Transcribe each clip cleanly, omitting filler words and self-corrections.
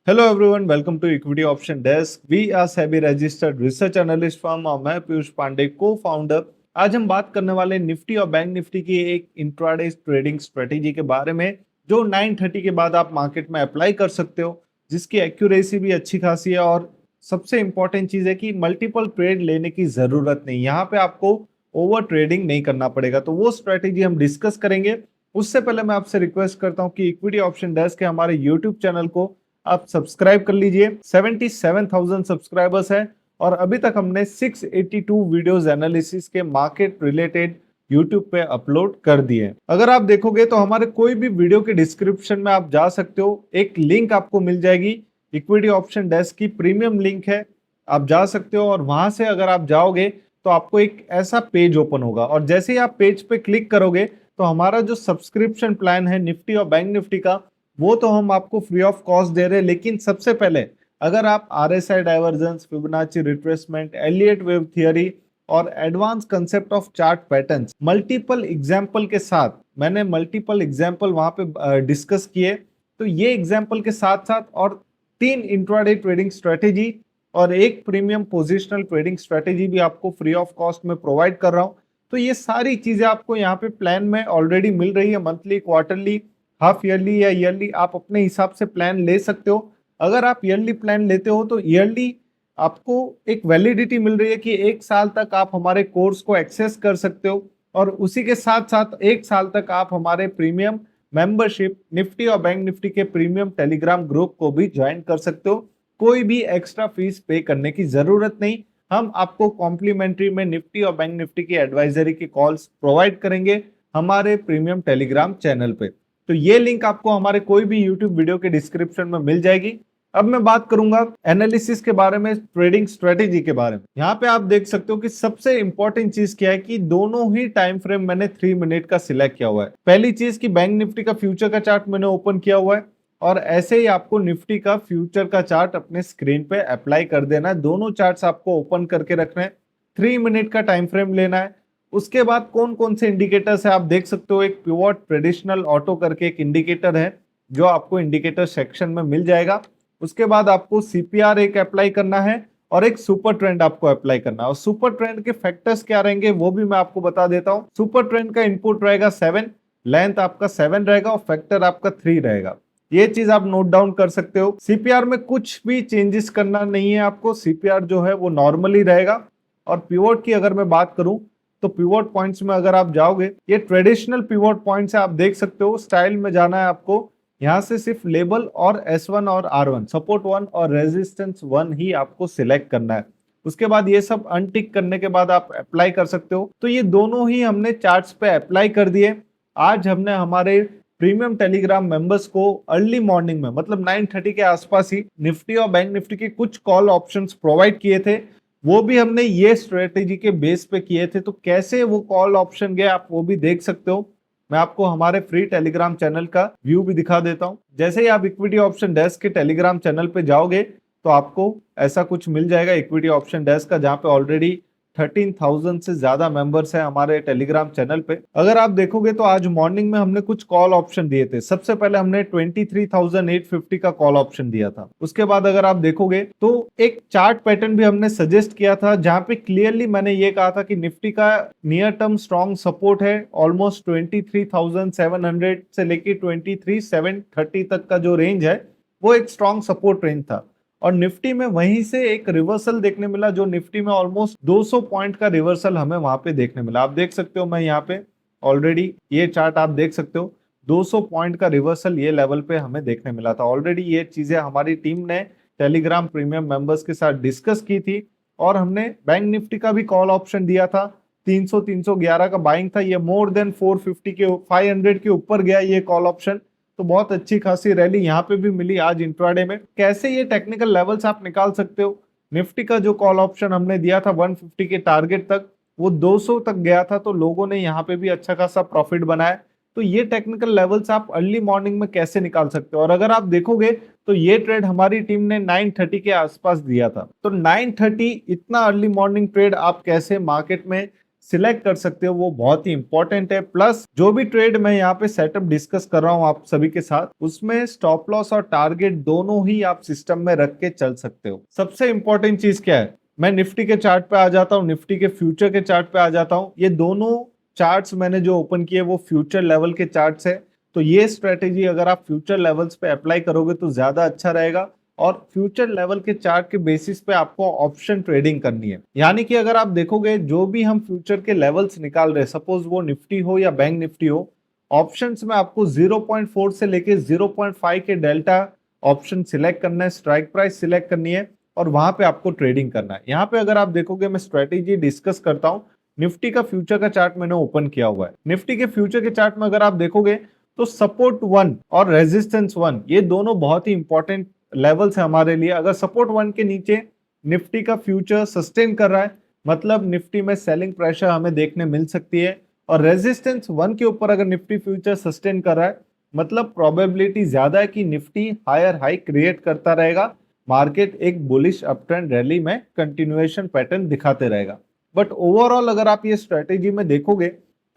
Hello everyone, welcome to equity option desk. We are SEBI registered research analyst firm और मैं पीयूष पांडे, को founder. आज हम बात करने वाले निफ्टी और बैंक निफ्टी की एक इंट्राडे ट्रेडिंग स्ट्रेटेजी के बारे में, जो 9:30 के बाद आप मार्केट में अप्लाई कर सकते हो, जिसकी एक्यूरेसी भी अच्छी खासी है। और सबसे इंपॉर्टेंट चीज है कि मल्टीपल ट्रेड लेने की जरूरत नहीं, यहाँ पे आपको ओवर ट्रेडिंग नहीं करना पड़ेगा। तो वो स्ट्रेटेजी हम डिस्कस करेंगे। उससे पहले मैं आपसे रिक्वेस्ट करता हूँ कि इक्विटी ऑप्शन डेस्क के हमारे यूट्यूब चैनल को आप सब्सक्राइब कर लीजिए। 77,000 सब्सक्राइबर्स है और अभी तक हमने 682 वीडियोस एनालिसिस के मार्केट रिलेटेड यूट्यूब पे अपलोड कर दिए। अगर आप देखोगे तो हमारे कोई भी वीडियो के डिस्क्रिप्शन में आप जा सकते हो, एक लिंक आपको मिल जाएगी। इक्विटी ऑप्शन डेस्क की प्रीमियम लिंक है, आप जा सकते हो और वहां से अगर आप जाओगे तो आपको एक ऐसा पेज ओपन होगा और जैसे ही आप पेज पे क्लिक करोगे तो हमारा जो सब्सक्रिप्शन प्लान है निफ्टी और बैंक निफ्टी का, वो तो हम आपको फ्री ऑफ कॉस्ट दे रहे हैं। लेकिन सबसे पहले अगर आप RSI divergence, Fibonacci retracement, Elliott wave theory और advance concept of chart patterns multiple example के साथ, मैंने मल्टीपल एग्जाम्पल वहां पे डिस्कस किए, तो ये एग्जाम्पल के साथ साथ और 3 इंट्राडे ट्रेडिंग स्ट्रेटेजी और एक प्रीमियम पोजिशनल ट्रेडिंग स्ट्रेटेजी भी आपको फ्री ऑफ कॉस्ट में प्रोवाइड कर रहा हूं। तो ये सारी चीजें आपको यहाँ पे प्लान में ऑलरेडी मिल रही है। मंथली, क्वार्टरली, हाफ ईयरली या ईयरली आप अपने हिसाब से प्लान ले सकते हो। अगर आप ईयरली प्लान लेते हो तो ईयरली आपको एक वैलिडिटी मिल रही है कि 1 साल तक आप हमारे कोर्स को एक्सेस कर सकते हो और उसी के साथ साथ 1 साल तक आप हमारे प्रीमियम मेंबरशिप निफ्टी और बैंक निफ्टी के प्रीमियम टेलीग्राम ग्रुप को भी ज्वाइन कर सकते हो। कोई भी एक्स्ट्रा फीस पे करने की जरूरत नहीं। हम आपको कॉम्प्लीमेंट्री में निफ्टी और बैंक निफ्टी की एडवाइजरी की कॉल्स प्रोवाइड करेंगे हमारे प्रीमियम टेलीग्राम चैनल पे। तो ये लिंक आपको हमारे कोई भी यूट्यूब वीडियो के डिस्क्रिप्शन में मिल जाएगी। अब मैं बात करूंगा एनालिसिस के बारे में, ट्रेडिंग स्ट्रेटेजी के बारे में। यहाँ पे आप देख सकते हो कि सबसे इंपॉर्टेंट चीज क्या है कि दोनों ही टाइम फ्रेम मैंने 3 मिनट का सिलेक्ट किया हुआ है। पहली चीज कि बैंक निफ्टी का फ्यूचर का चार्ट मैंने ओपन किया हुआ है और ऐसे ही आपको निफ्टी का फ्यूचर का चार्ट अपने स्क्रीन पे अप्लाई कर देना है। दोनों चार्ट्स आपको ओपन करके रखना है, 3 मिनट का टाइम फ्रेम लेना है। उसके बाद कौन कौन से इंडिकेटर्स है आप देख सकते हो। एक पिवोट ट्रेडिशनल ऑटो करके एक इंडिकेटर है जो आपको इंडिकेटर सेक्शन में मिल जाएगा। उसके बाद आपको सीपीआर एक अप्लाई करना है और एक सुपर ट्रेंड आपको अप्लाई करना है। और सुपर ट्रेंड के फैक्टर्स क्या रहेंगे वो भी मैं आपको बता देता हूं। सुपर ट्रेंड का इनपुट रहेगा 7, लेंथ आपका 7 रहेगा और फैक्टर आपका 3 रहेगा। ये चीज आप नोट डाउन कर सकते हो। सीपीआर में कुछ भी चेंजेस करना नहीं है आपको, सीपीआर जो है वो नॉर्मली रहेगा। और पिवोट की अगर मैं बात करूं तो पिवोट पॉइंट्स में अगर आप जाओगे, ये ट्रेडिशनल पिवोट पॉइंट्स है, आप देख सकते हो। स्टाइल में जाना है आपको, यहाँ से सिर्फ लेबल और S1 और R1, सपोर्ट 1 और रेजिस्टेंस 1 ही आपको सिलेक्ट करना है। उसके बाद ये सब अनटिक करने के बाद आप अप्लाई कर सकते हो। तो ये दोनों ही हमने चार्ट्स पे अप्लाई कर दिए। आज हमने हमारे प्रीमियम टेलीग्राम मेंबर्स को अर्ली मॉर्निंग में, मतलब 9:30 के आसपास ही, निफ्टी और बैंक निफ्टी के कुछ कॉल ऑप्शंस प्रोवाइड किए थे। वो भी हमने ये स्ट्रेटेजी के बेस पे किए थे। तो कैसे वो कॉल ऑप्शन गए आप वो भी देख सकते हो। मैं आपको हमारे फ्री टेलीग्राम चैनल का व्यू भी दिखा देता हूं। जैसे ही आप इक्विटी ऑप्शन डेस्क के टेलीग्राम चैनल पे जाओगे तो आपको ऐसा कुछ मिल जाएगा इक्विटी ऑप्शन डेस्क का, जहां पे ऑलरेडी 13,000 से ज्यादा मेंबर्स हैं हमारे टेलीग्राम चैनल पे। अगर आप देखोगे तो आज मॉर्निंग में हमने कुछ कॉल ऑप्शन दिए थे। सबसे पहले हमने 23,850 का कॉल ऑप्शन दिया था। उसके बाद अगर आप देखोगे तो एक चार्ट पैटर्न भी हमने सजेस्ट किया था, जहां पे क्लियरली मैंने ये कहा था कि निफ्टी का नियर टर्म स्ट्रॉन्ग सपोर्ट है ऑलमोस्ट 23,700 से लेके 23,730 तक का जो रेंज है वो एक स्ट्रॉन्ग सपोर्ट रेंज था। और निफ्टी में वहीं से एक रिवर्सल देखने मिला, जो निफ्टी में ऑलमोस्ट 200 पॉइंट का रिवर्सल हमें वहां पे देखने मिला। आप देख सकते हो, मैं यहाँ पे ऑलरेडी ये चार्ट आप देख सकते हो, 200 पॉइंट का रिवर्सल ये लेवल पे हमें देखने मिला था। ऑलरेडी ये चीजें हमारी टीम ने टेलीग्राम प्रीमियम मेंबर्स के साथ डिस्कस की थी और हमने बैंक निफ्टी का भी कॉल ऑप्शन दिया था। 300-311 का बाइंग था, ये मोर देन 450 के 500 के ऊपर गया ये कॉल ऑप्शन। तो बहुत अच्छी खासी रैली यहाँ पे भी मिली आज इंट्राडे में। कैसे ये टेक्निकल लेवल्स आप निकाल सकते हो। निफ्टी का जो कॉल ऑप्शन हमने दिया था 150 के टारगेट तक, वो 200 तक गया था, तो लोगों ने यहाँ पे भी अच्छा खासा प्रॉफिट बनाया। तो ये टेक्निकल लेवल्स आप अर्ली मॉर्निंग में कैसे निकाल सकते हो। और अगर आप देखोगे तो ये ट्रेड हमारी टीम ने 9:30 के आसपास दिया था। तो 9:30 इतना अर्ली मॉर्निंग ट्रेड आप कैसे मार्केट में सिलेक्ट कर सकते हो वो बहुत ही इंपॉर्टेंट है। प्लस जो भी ट्रेड मैं यहाँ पे सेटअप डिस्कस कर रहा हूँ आप सभी के साथ, उसमें स्टॉप लॉस और टारगेट दोनों ही आप सिस्टम में रख के चल सकते हो। सबसे इंपॉर्टेंट चीज क्या है, मैं निफ्टी के चार्ट पे आ जाता हूँ, निफ्टी के फ्यूचर के चार्ट पे आ जाता हूँ। ये दोनों चार्ट्स मैंने जो ओपन किए वो फ्यूचर लेवल के चार्ट्स है। तो ये स्ट्रेटेजी अगर आप फ्यूचर लेवल्स पे अप्लाई करोगे तो ज्यादा अच्छा रहेगा, और फ्यूचर लेवल के चार्ट के बेसिस पे आपको ऑप्शन ट्रेडिंग करनी है। यानी कि अगर आप देखोगे जो भी हम फ्यूचर के लेवल्स निकाल रहे हैं, सपोज वो निफ्टी हो या बैंक निफ्टी हो, ऑप्शंस में आपको 0.4 से लेके 0.5 के डेल्टा ऑप्शन सिलेक्ट करना है, स्ट्राइक प्राइस सिलेक्ट करनी है और वहां पे आपको ट्रेडिंग करना है। यहाँ पे अगर आप देखोगे मैं स्ट्रेटेजी डिस्कस करता हूँ। निफ्टी का फ्यूचर का चार्ट मैंने ओपन किया हुआ है। निफ्टी के फ्यूचर के चार्ट में अगर आप देखोगे तो सपोर्ट 1 और रेजिस्टेंस 1 ये दोनों बहुत ही इंपॉर्टेंट लेवल्स है हमारे लिए। अगर सपोर्ट 1 के नीचे निफ्टी का फ्यूचर सस्टेन कर रहा है, मतलब निफ्टी में सेलिंग प्रेशर हमें देखने मिल सकती है। और रेजिस्टेंस 1 के ऊपर अगर निफ्टी फ्यूचर सस्टेन कर रहा है, मतलब प्रोबेबिलिटी ज्यादा है कि निफ्टी हायर हाई क्रिएट करता रहेगा, मार्केट एक बुलिश अपट्रेंड रैली में कंटिन्यूएशन पैटर्न दिखाते रहेगा। बट ओवरऑल अगर आप ये स्ट्रेटेजी में देखोगे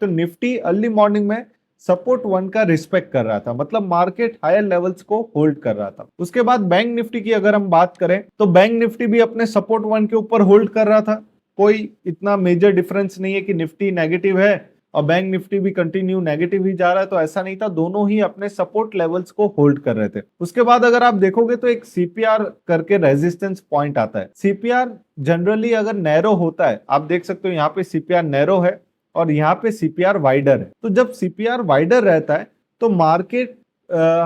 तो निफ्टी अर्ली मॉर्निंग में सपोर्ट 1 का रिस्पेक्ट कर रहा था, मतलब मार्केट हायर लेवल्स को होल्ड कर रहा था। उसके बाद बैंक निफ्टी की अगर हम बात करें तो बैंक निफ्टी भी अपने सपोर्ट 1 के ऊपर होल्ड कर रहा था। कोई इतना मेजर डिफरेंस नहीं है कि निफ्टी नेगेटिव है और बैंक निफ्टी भी कंटिन्यू नेगेटिव ही जा रहा है, तो ऐसा नहीं था, दोनों ही अपने सपोर्ट लेवल्स को होल्ड कर रहे थे। उसके बाद अगर आप देखोगे तो एक सीपीआर करके रेजिस्टेंस पॉइंट आता है। सीपीआर जनरली अगर नैरो होता है, आप देख सकते हो यहाँ पे सीपीआर नैरो है और यहाँ पे सीपीआर वाइडर है। तो जब सीपीआर वाइडर रहता है तो मार्केट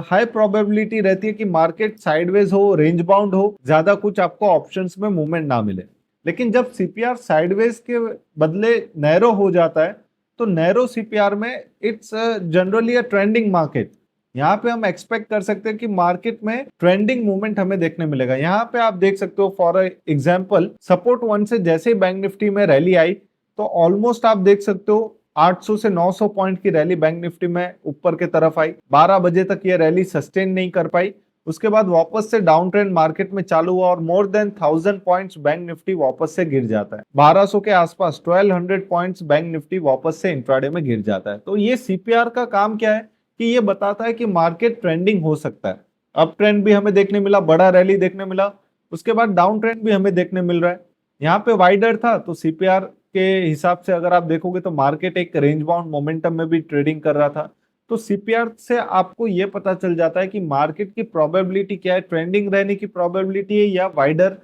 हाई प्रोबेबिलिटी रहती है कि मार्केट साइडवेज हो, रेंज बाउंड हो, ज्यादा कुछ आपको ऑप्शंस में मूवमेंट ना मिले। लेकिन जब सीपीआर साइडवेज के बदले नैरो हो जाता है तो नैरो सीपीआर में it's generally a trending market. यहाँ पे हम एक्सपेक्ट कर सकते हैं कि मार्केट में ट्रेंडिंग मूवमेंट हमें देखने मिलेगा। यहाँ पे आप देख सकते हो फॉर एग्जांपल सपोर्ट 1 से जैसे ही बैंक निफ्टी में रैली आई तो ऑलमोस्ट आप देख सकते हो 800 से 900 पॉइंट की रैली बैंक निफ्टी में ऊपर के तरफ आई। 12 बजे तक ये रैली सस्टेन नहीं कर पाई, उसके बाद वापस से डाउन ट्रेंड मार्केट में चालू हुआ और more than 1000 points bank Nifty वापस से गिर जाता है। 1200 के आसपास 1200 पॉइंट्स बैंक निफ्टी वापस से इंट्राडे में गिर जाता है। तो ये सीपीआर का काम क्या है कि ये बताता है कि मार्केट ट्रेंडिंग हो सकता है। अप ट्रेंड भी हमें देखने मिला, बड़ा रैली देखने मिला, उसके बाद डाउन ट्रेंड भी हमें देखने मिल रहा है। यहाँ पे वाइडर था तो सीपीआर के हिसाब से अगर आप देखोगे तो मार्केट एक रेंज बाउंड मोमेंटम में भी ट्रेडिंग कर रहा था। तो सीपीआर से आपको ये पता चल जाता है कि मार्केट की प्रोबेबिलिटी क्या है, ट्रेंडिंग रहने की प्रोबेबिलिटी है या वाइडर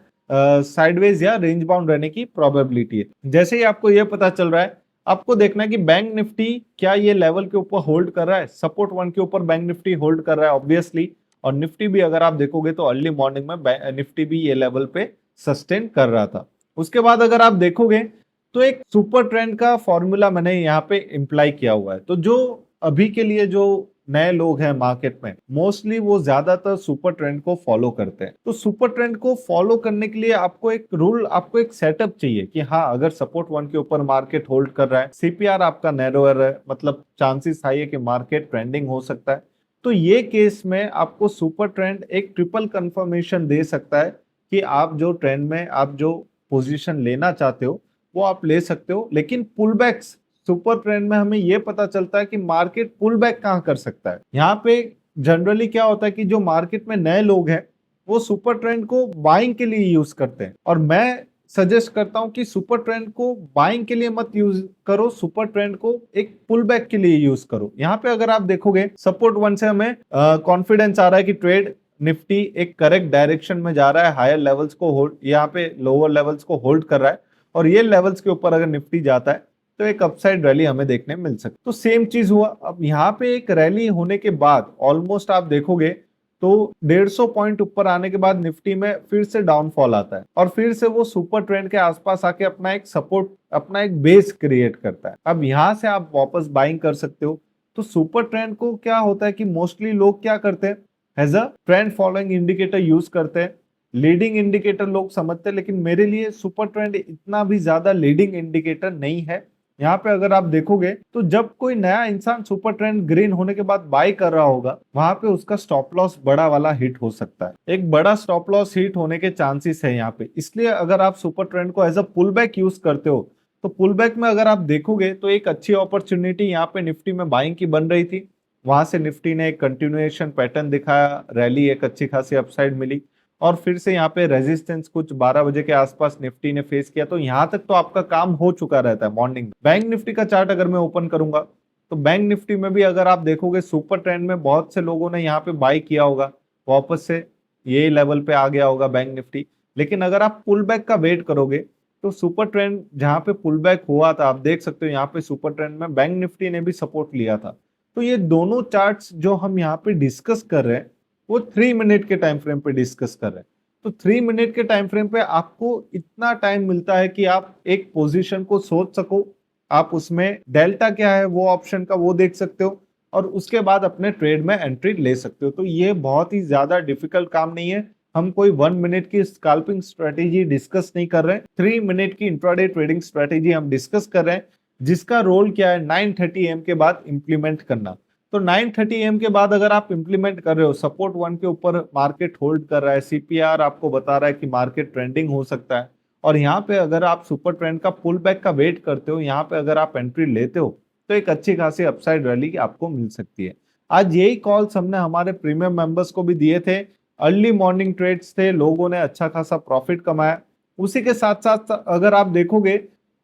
साइडवेज या रेंज बाउंड रहने की प्रोबेबिलिटी है। जैसे ही आपको ये पता चल रहा है, आपको देखना है कि बैंक निफ्टी क्या ये लेवल के ऊपर होल्ड कर रहा है। सपोर्ट 1 के ऊपर बैंक निफ्टी होल्ड कर रहा है ऑब्वियसली, और निफ्टी भी अगर आप देखोगे तो अर्ली मॉर्निंग में निफ्टी भी ये लेवल पे सस्टेन कर रहा था। उसके बाद अगर आप देखोगे तो एक सुपर ट्रेंड का फॉर्मूला मैंने यहाँ पे इम्प्लाई किया हुआ है। तो जो अभी के लिए जो नए लोग हैं मार्केट में, मोस्टली वो ज्यादातर सुपर ट्रेंड को फॉलो करते हैं। तो सुपर ट्रेंड को फॉलो करने के लिए आपको एक रूल, आपको एक सेटअप चाहिए कि हाँ, अगर सपोर्ट 1 के ऊपर मार्केट होल्ड कर रहा है, सीपीआर आपका नैरोअर है, मतलब चांसेस हाई है कि मार्केट ट्रेंडिंग हो सकता है। तो ये केस में आपको सुपर ट्रेंड एक ट्रिपल कंफर्मेशन दे सकता है कि आप जो ट्रेंड में आप जो पोजीशन लेना चाहते हो वो आप ले सकते हो। लेकिन पुल बैक्स सुपर ट्रेंड में हमें यह पता चलता है कि मार्केट पुल बैक कहां कर सकता है। यहाँ पे जनरली क्या होता है कि जो मार्केट में नए लोग हैं वो सुपर ट्रेंड को बाइंग के लिए यूज करते हैं, और मैं सजेस्ट करता हूं कि सुपर ट्रेंड को बाइंग के लिए मत यूज करो, सुपर ट्रेंड को एक पुल बैक के लिए यूज करो। यहाँ पे अगर आप देखोगे सपोर्ट 1 से हमें कॉन्फिडेंस आ रहा है कि ट्रेड निफ्टी एक करेक्ट डायरेक्शन में जा रहा है, हायर लेवल्स को होल्ड, यहाँ पे लोअर लेवल्स को होल्ड कर रहा है, और ये लेवल्स के ऊपर अगर निफ्टी जाता है तो एक अपसाइड रैली हमें देखने मिल सकती है। तो सेम चीज हुआ। अब यहाँ पे एक रैली होने के बाद ऑलमोस्ट आप देखोगे तो 150 पॉइंट ऊपर आने के बाद निफ्टी में फिर से डाउनफॉल आता है और फिर से वो सुपर ट्रेंड के आसपास आके अपना एक सपोर्ट, अपना एक बेस क्रिएट करता है। अब यहाँ से आप वापस बाइंग कर सकते हो। तो सुपर ट्रेंड को क्या होता है कि मोस्टली लोग क्या करते हैं, as a trend following indicator use करते हैं, लीडिंग इंडिकेटर लोग समझते हैं। लेकिन मेरे लिए सुपर ट्रेंड इतना भी ज्यादा लीडिंग इंडिकेटर नहीं है। यहाँ पे अगर आप देखोगे तो जब कोई नया इंसान सुपर ट्रेंड ग्रीन होने के बाद बाय कर रहा होगा, वहां पे उसका स्टॉप लॉस बड़ा वाला हिट हो सकता है, एक बड़ा स्टॉप लॉस हिट होने के चांसेस है यहाँ पे। इसलिए अगर आप सुपर ट्रेंड को as a pull back use करते हो तो पुल बैक में अगर आप देखोगे तो एक अच्छी अपॉर्चुनिटी यहाँ पे निफ्टी में बाइंग की बन रही थी। वहां से निफ्टी ने एक कंटिन्यूएशन पैटर्न दिखाया, रैली एक अच्छी खासी अपसाइड मिली और फिर से यहाँ पे रेजिस्टेंस कुछ 12 बजे के आसपास निफ्टी ने फेस किया। तो यहाँ तक तो आपका काम हो चुका रहता है मॉर्निंग में। बैंक निफ्टी का चार्ट अगर मैं ओपन करूंगा तो बैंक निफ्टी में भी अगर आप देखोगे सुपर ट्रेंड में बहुत से लोगों ने यहाँ पे बाई किया होगा, वापस से ये लेवल पे आ गया होगा बैंक निफ्टी। लेकिन अगर आप पुल बैक का वेट करोगे तो सुपर ट्रेंड जहां पे पुल बैक हुआ था, आप देख सकते हो यहाँ पे सुपर ट्रेंड में बैंक निफ्टी ने भी सपोर्ट लिया था। तो ये दोनों चार्ट्स जो हम यहाँ पे डिस्कस कर रहे हैं वो 3 मिनट के टाइम फ्रेम पे डिस्कस कर रहे हैं। तो 3 मिनट के टाइम फ्रेम पे आपको इतना टाइम मिलता है कि आप एक पोजीशन को सोच सको, आप उसमें डेल्टा क्या है वो ऑप्शन का वो देख सकते हो और उसके बाद अपने ट्रेड में एंट्री ले सकते हो। तो ये बहुत ही ज्यादा डिफिकल्ट काम नहीं है। हम कोई 1 मिनट की स्कैल्पिंग स्ट्रेटेजी डिस्कस नहीं कर रहे हैं, 3 मिनट की इंट्राडे ट्रेडिंग स्ट्रेटेजी हम डिस्कस कर रहे हैं, जिसका रोल क्या है 9:30 AM के बाद इंप्लीमेंट करना। तो 9:30 AM के बाद अगर आप इंप्लीमेंट कर रहे हो, सपोर्ट 1 के ऊपर मार्केट होल्ड कर रहा है, सीपीआर आपको बता रहा है कि मार्केट ट्रेंडिंग हो सकता है और यहाँ पे अगर आप सुपर ट्रेंड का पुल बैक का वेट करते हो, यहाँ पे अगर आप एंट्री लेते हो तो एक अच्छी खासी अपसाइड रैली आपको मिल सकती है। आज यही कॉल्स हमने हमारे प्रीमियम मेंबर्स को भी दिए थे। अर्ली मॉर्निंग ट्रेड्स थे, लोगों ने अच्छा खासा प्रॉफिट कमाया। उसी के साथ साथ अगर आप देखोगे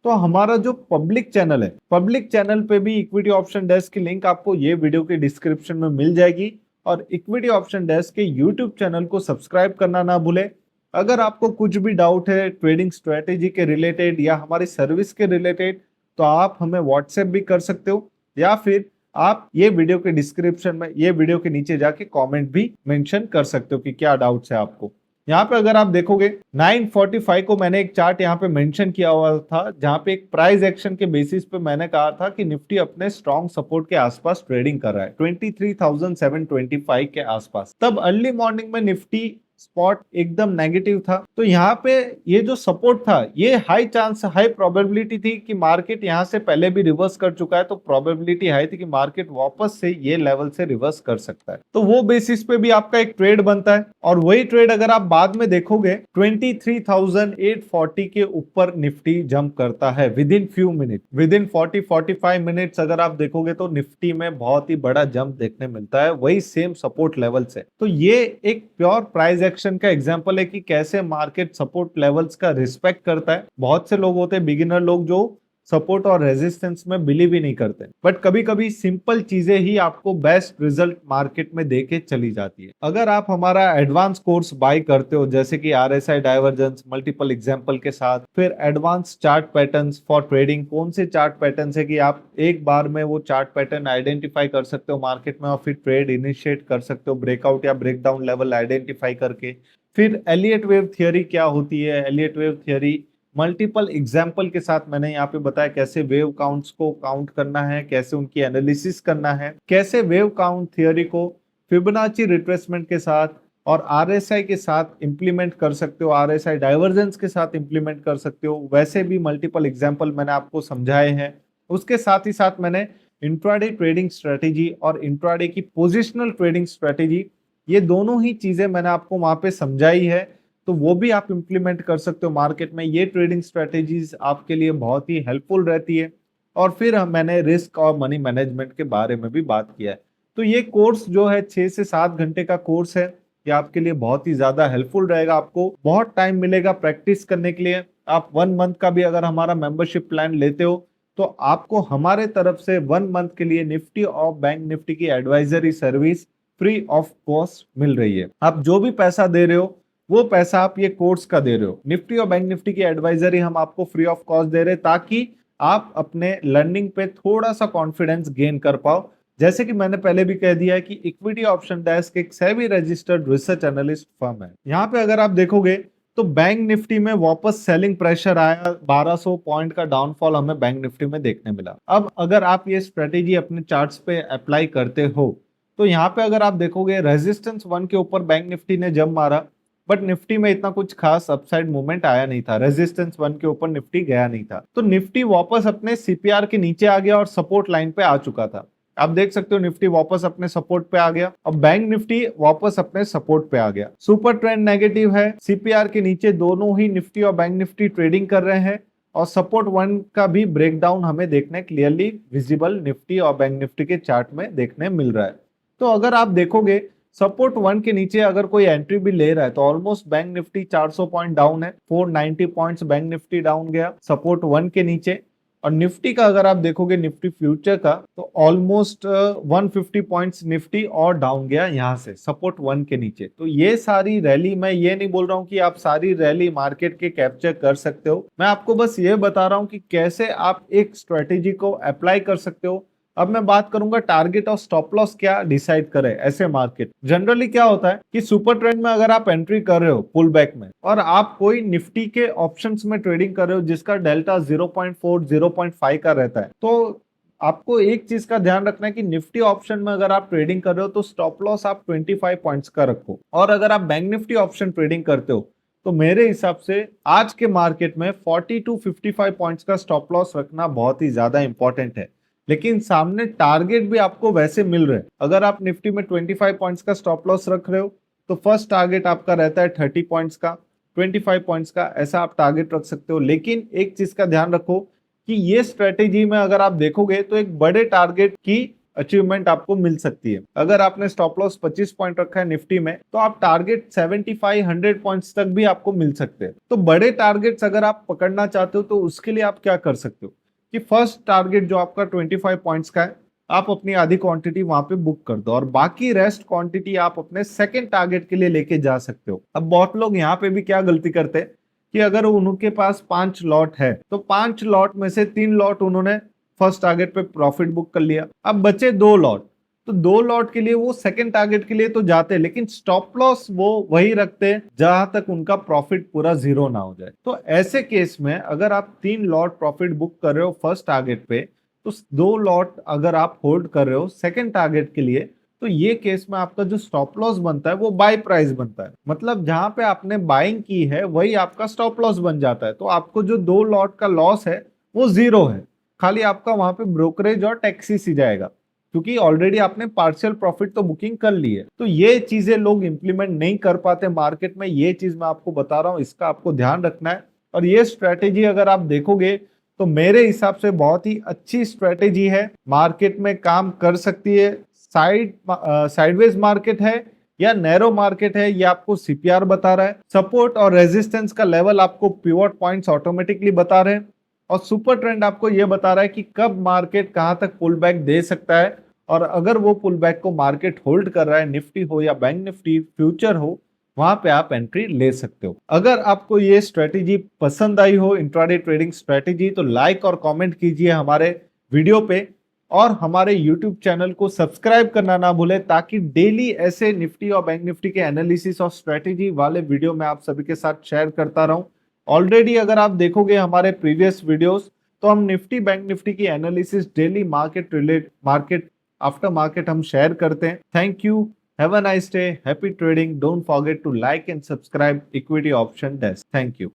तो हमारा जो पब्लिक चैनल है, पब्लिक चैनल पे भी इक्विटी ऑप्शन डेस्क की लिंक आपको ये वीडियो के डिस्क्रिप्शन में मिल जाएगी और इक्विटी ऑप्शन डेस्क के यूट्यूब चैनल को सब्सक्राइब करना ना भूले। अगर आपको कुछ भी डाउट है ट्रेडिंग स्ट्रेटेजी के रिलेटेड या हमारी सर्विस के रिलेटेड तो आप हमें व्हाट्सएप भी कर सकते हो या फिर आप ये वीडियो के डिस्क्रिप्शन में, ये वीडियो के नीचे जाके कमेंट भी मेंशन कर सकते हो कि क्या डाउट्स है आपको। यहाँ पे अगर आप देखोगे 9:45 को मैंने एक चार्ट यहाँ पे मेंशन किया हुआ था, जहाँ पे एक प्राइस एक्शन के बेसिस पे मैंने कहा था कि निफ्टी अपने स्ट्रॉन्ग सपोर्ट के आसपास ट्रेडिंग कर रहा है 23,725 के आसपास। तब अर्ली मॉर्निंग में निफ्टी स्पॉट एकदम नेगेटिव था। तो यहाँ पे ये जो सपोर्ट था ये हाई चांस, हाई प्रोबेबिलिटी थी कि मार्केट यहाँ से पहले भी रिवर्स कर चुका है, तो प्रोबेबिलिटी हाई थी कि मार्केट वापस से ये लेवल से रिवर्स कर सकता है। तो वो बेसिस पे भी आपका एक ट्रेड बनता है और वही ट्रेड अगर आप बाद में देखोगे 23,840 के ऊपर निफ्टी जंप करता है with in few minute, with in 40-45 minutes अगर आप देखोगे तो निफ्टी में बहुत ही बड़ा जंप देखने मिलता है वही सेम सपोर्ट लेवल से। तो ये एक प्योर प्राइस एक्शन का एग्जांपल है कि कैसे मार्केट सपोर्ट लेवल्स का रिस्पेक्ट करता है। बहुत से लोग होते हैं बिगिनर लोग जो सपोर्ट और रेजिस्टेंस में बिलीव ही नहीं करते, बट कभी कभी सिंपल चीजें ही आपको बेस्ट रिजल्ट मार्केट में देके चली जाती है। अगर आप हमारा एडवांस कोर्स बाय करते हो जैसे कि आरएसआई डाइवर्जेंस मल्टीपल एग्जांपल के साथ, फिर advance chart patterns for trading, कौन से चार्ट पैटर्न्स है कि आप एक बार में वो चार्ट पैटर्न आइडेंटिफाई कर सकते हो मार्केट में और फिर ट्रेड इनिशिएट कर सकते हो ब्रेकआउट या ब्रेकडाउन लेवल आइडेंटिफाई करके। फिर एलियट वेव थियोरी क्या होती है, Elliott wave theory multiple example के साथ मैंने यहाँ पे बताया कैसे वेव काउंट्स को काउंट करना है, कैसे उनकी एनालिसिस करना है, कैसे वेव काउंट थियोरी को फिबोनाची रिट्रेसमेंट के साथ और आरएसआई के साथ इंप्लीमेंट कर सकते हो, आरएसआई डाइवर्जेंस के साथ इंप्लीमेंट कर सकते हो। वैसे भी मल्टीपल एग्जाम्पल मैंने आपको समझाए हैं। उसके साथ ही साथ मैंने इंट्राडे ट्रेडिंग स्ट्रेटेजी और इंट्राडे की पोजिशनल ट्रेडिंग स्ट्रेटेजी, ये दोनों ही चीजें मैंने आपको वहां पे समझाई है, तो वो भी आप इंप्लीमेंट कर सकते हो मार्केट में। ये ट्रेडिंग स्ट्रेटेजीज आपके लिए बहुत ही हेल्पफुल रहती है। और फिर मैंने रिस्क और मनी मैनेजमेंट के बारे में भी बात किया है। तो ये कोर्स जो है 6 से 7 घंटे का कोर्स है, ये आपके लिए बहुत ही ज्यादा हेल्पफुल रहेगा। आपको बहुत टाइम मिलेगा प्रैक्टिस करने के लिए। आप 1 मंथ का भी अगर हमारा मेंबरशिप प्लान लेते हो तो आपको हमारे तरफ से 1 मंथ के लिए निफ्टी और बैंक निफ्टी की advisory service free of cost मिल रही है। आप जो भी पैसा दे रहे हो वो पैसा आप ये कोर्स का दे रहे हो। निफ्टी और बैंक निफ्टी की एडवाइजरी हम आपको फ्री ऑफ कॉस्ट दे रहे हैं ताकि आप अपने लर्निंग पे थोड़ा सा कॉन्फिडेंस गेन कर पाओ। जैसे कि मैंने पहले भी कह दिया है कि इक्विटी ऑप्शन डेस्क एक SEBI registered research analyst firm है। यहाँ पे अगर आप देखोगे तो बैंक निफ्टी में वापस सेलिंग प्रेशर आया, 1200 पॉइंट का डाउनफॉल हमें बैंक निफ्टी में देखने मिला। अब अगर आप ये स्ट्रेटेजी अपने चार्ट्स पे अप्लाई करते हो तो यहाँ पे अगर आप देखोगे रेजिस्टेंस 1 के ऊपर बैंक निफ्टी ने जंप मारा, बट निफ्टी में इतना कुछ खास अपसाइड मूवमेंट आया नहीं था, रेजिस्टेंस 1 के ऊपर निफ्टी गया नहीं था। तो निफ्टी वापस अपने सीपीआर के नीचे आ गया और सपोर्ट लाइन पे आ चुका था। आप देख सकते हो निफ्टी वापस अपने सपोर्ट पे आ गया और बैंक निफ्टी वापस अपने सपोर्ट पे आ गया। सुपर ट्रेंड नेगेटिव है, सीपीआर के नीचे दोनों ही निफ्टी और बैंक निफ्टी ट्रेडिंग कर रहे हैं और सपोर्ट 1 का भी ब्रेकडाउन हमें देखने क्लियरली विजिबल निफ्टी और बैंक निफ्टी के चार्ट में देखने मिल रहा है। तो अगर आप देखोगे सपोर्ट 1 के नीचे अगर कोई एंट्री भी ले रहा है तो almost bank Nifty 400 point down है, 490 पॉइंट्स बैंक निफ्टी डाउन गया सपोर्ट 1 के नीचे। और निफ्टी का अगर आप देखोगे निफ्टी फ्यूचर का तो ऑलमोस्ट 150 पॉइंट्स निफ्टी और डाउन गया यहाँ से सपोर्ट 1 के नीचे। तो ये सारी रैली, मैं ये नहीं बोल रहा हूँ कि आप सारी रैली मार्केट के कैप्चर कर सकते हो, मैं आपको बस ये बता रहा हूँ कि कैसे आप एक स्ट्रेटेजी को अप्लाई कर सकते हो। अब मैं बात करूंगा टारगेट और स्टॉप लॉस क्या डिसाइड करे ऐसे मार्केट। जनरली क्या होता है कि सुपर ट्रेंड में अगर आप एंट्री कर रहे हो पुल बैक में और आप कोई निफ्टी के ऑप्शंस में ट्रेडिंग कर रहे हो जिसका डेल्टा 0.4 0.5 का रहता है, तो आपको एक चीज का ध्यान रखना है कि निफ्टी ऑप्शन में अगर आप ट्रेडिंग कर रहे हो तो स्टॉप लॉस आप 25 पॉइंट्स का रखो। और अगर आप बैंक निफ्टी ऑप्शन ट्रेडिंग करते हो तो मेरे हिसाब से आज के मार्केट में 40 to 55 पॉइंट्स का स्टॉप लॉस रखना बहुत ही ज्यादा इंपॉर्टेंट है। लेकिन सामने टारगेट भी आपको वैसे मिल रहे हैं। अगर आप निफ्टी में 25 पॉइंट्स का स्टॉप लॉस रख रहे हो तो फर्स्ट टारगेट आपका रहता है 30 पॉइंट्स का, 25 पॉइंट्स का, ऐसा आप टारगेट रख सकते हो। लेकिन एक चीज का ध्यान रखो कि ये स्ट्रेटेजी में अगर आप देखोगे तो एक बड़े टारगेट की अचीवमेंट आपको मिल सकती है। अगर आपने स्टॉप लॉस 25 पॉइंट रखा है निफ्टी में तो आप टारगेट 75 100 पॉइंट्स तक भी आपको मिल सकते हैं। तो बड़े टारगेट्स अगर आप पकड़ना चाहते हो तो उसके लिए आप क्या कर सकते हो कि फर्स्ट टारगेट जो आपका 25 पॉइंट्स का है आप अपनी आधी क्वांटिटी वहां पे बुक कर दो और बाकी रेस्ट क्वांटिटी आप अपने सेकंड टारगेट के लिए लेके जा सकते हो। अब बहुत लोग यहाँ पे भी क्या गलती करते हैं कि अगर उनके पास 5 लॉट है तो 5 लॉट में से 3 लॉट उन्होंने फर्स्ट टारगेट पे प्रॉफिट बुक कर लिया, अब बचे 2 लॉट, तो 2 लॉट के लिए वो सेकंड टारगेट के लिए तो जाते हैं लेकिन स्टॉप लॉस वो वही रखते हैं जहां तक उनका प्रॉफिट पूरा जीरो ना हो जाए। तो ऐसे केस में अगर आप 3 लॉट प्रॉफिट बुक कर रहे हो फर्स्ट टारगेट पे तो 2 लॉट अगर आप होल्ड कर रहे हो सेकंड टारगेट के लिए तो ये केस में आपका जो स्टॉप लॉस बनता है वो बाय प्राइस बनता है। मतलब जहां पे आपने बाइंग की है वही आपका स्टॉप लॉस बन जाता है। तो आपको जो 2 लॉट का लॉस है वो जीरो है, खाली आपका वहां पे ब्रोकरेज और टैक्सेस ही जाएगा क्योंकि ऑलरेडी आपने पार्शियल प्रॉफिट तो बुकिंग कर ली है। तो ये चीजें लोग इंप्लीमेंट नहीं कर पाते मार्केट में, ये चीज मैं आपको बता रहा हूँ, इसका आपको ध्यान रखना है। और ये स्ट्रेटेजी अगर आप देखोगे तो मेरे हिसाब से बहुत ही अच्छी स्ट्रेटेजी है, मार्केट में काम कर सकती है। साइडवेज मार्केट है या नैरो मार्केट है ये आपको सीपीआर बता रहा है, सपोर्ट और रेजिस्टेंस का लेवल आपको पिवट पॉइंट्स ऑटोमेटिकली बता रहे हैं और सुपर ट्रेंड आपको ये बता रहा है कि कब मार्केट कहां तक पुल बैक दे सकता है। और अगर वो पुल बैक को मार्केट होल्ड कर रहा है, निफ्टी हो या बैंक निफ्टी फ्यूचर हो, वहां पे आप एंट्री ले सकते हो। अगर आपको ये स्ट्रेटेजी पसंद आई हो इंट्राडे ट्रेडिंग स्ट्रेटेजी तो लाइक और कमेंट कीजिए हमारे वीडियो पे और हमारे यूट्यूब चैनल को सब्सक्राइब करना ना भूलें ताकि डेली ऐसे निफ्टी और बैंक निफ्टी के एनालिसिस और स्ट्रेटेजी वाले वीडियो मैं आप सभी के साथ शेयर करता रहूं। ऑलरेडी अगर आप देखोगे हमारे प्रीवियस वीडियोस तो हम निफ्टी बैंक निफ्टी की analysis daily market after market हम शेयर करते हैं। Thank you, have a nice day, happy trading, don't forget to like and subscribe equity option desk. Thank you.